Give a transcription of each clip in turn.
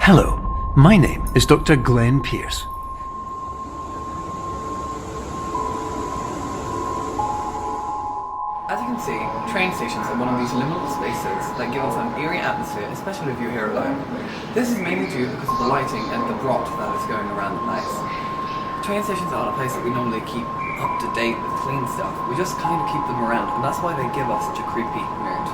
Hello, my name is Dr. Glenn Pierce. As you can see, train stations are one of these liminal spaces that give off an eerie atmosphere, especially if you're here alone. This is mainly due because of the lighting and the rot that is going around the place. Train stations aren't a place that we normally keep up to date with clean stuff. We just kind of keep them around, and that's why they give us such a creepy mood.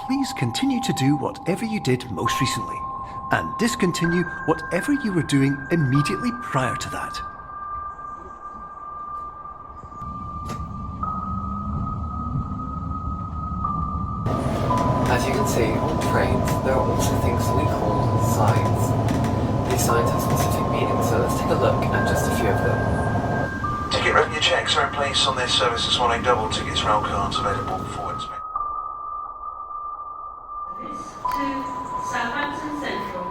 Please continue to do whatever you did most recently, and discontinue whatever you were doing immediately prior to that. As you can see, on trains, there are also things we call signs. These signs have specific meanings, so let's take a look at just a few of them. Ticket revenue checks are in place on this service this morning. Double tickets, rail cards available for inspection. To Southampton Central.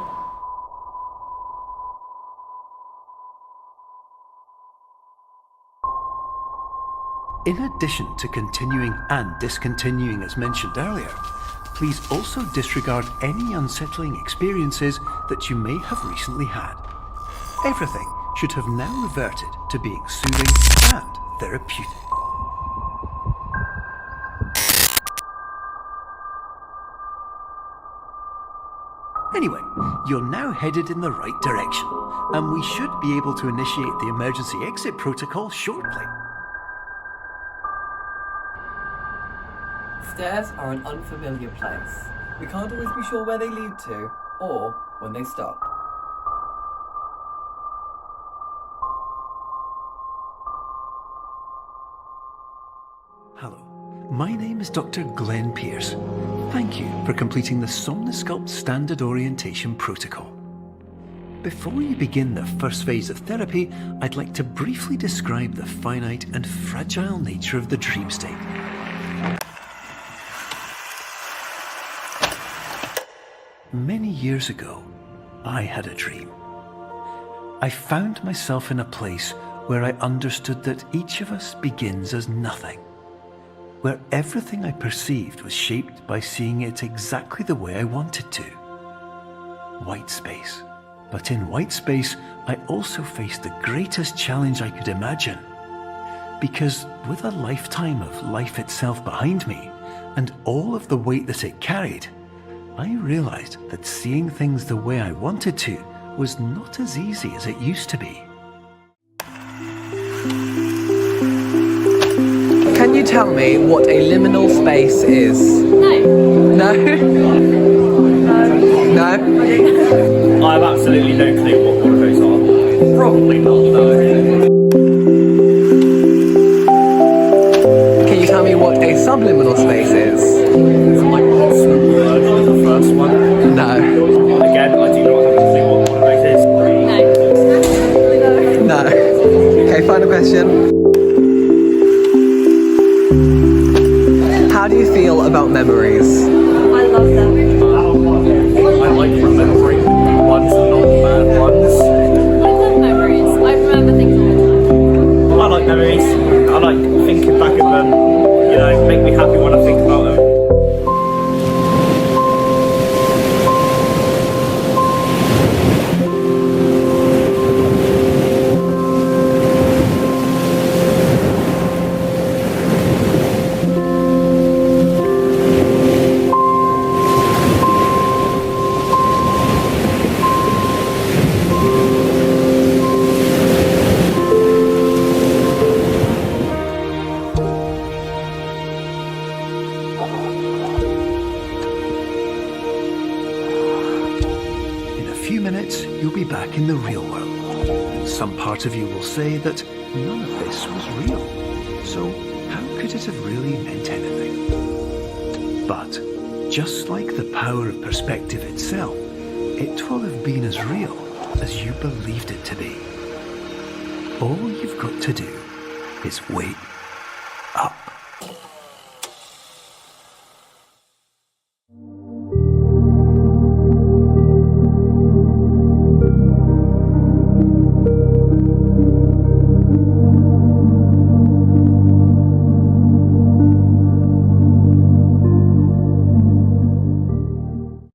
In addition to continuing and discontinuing as mentioned earlier, please also disregard any unsettling experiences that you may have recently had. Everything should have now reverted to being soothing and therapeutic. Anyway, you're now headed in the right direction, and we should be able to initiate the emergency exit protocol shortly. Stairs are an unfamiliar place. We can't always be sure where they lead to, or when they stop. Hello, my name is Dr. Glenn Pierce. Thank you for completing the Somnosculpt Standard Orientation Protocol. Before you begin the first phase of therapy, I'd like to briefly describe the finite and fragile nature of the dream state. Many years ago, I had a dream. I found myself in a place where I understood that each of us begins as nothing, where everything I perceived was shaped by seeing it exactly the way I wanted to. White space. But in white space, I also faced the greatest challenge I could imagine. Because with a lifetime of life itself behind me, and all of the weight that it carried, I realized that seeing things the way I wanted to was not as easy as it used to be. Can you tell me what a liminal space is? No. No? No? I have absolutely no clue what one of those are. Probably not, no. Can you tell me what a subliminal space is? Like what's the word for the first one? No. Again, I do not have a clue what one of those is. No. Okay, final question. How do you feel about memories? I love them. I like remembering ones and not the bad ones. I love memories. I remember things all the time. I like memories. I like thinking back at them. You know, make me happy when I think about them. In a few minutes, you'll be back in the real world. And some part of you will say that none of this was real. So how could it have really meant anything? But just like the power of perspective itself, it will have been as real as you believed it to be. All you've got to do is wait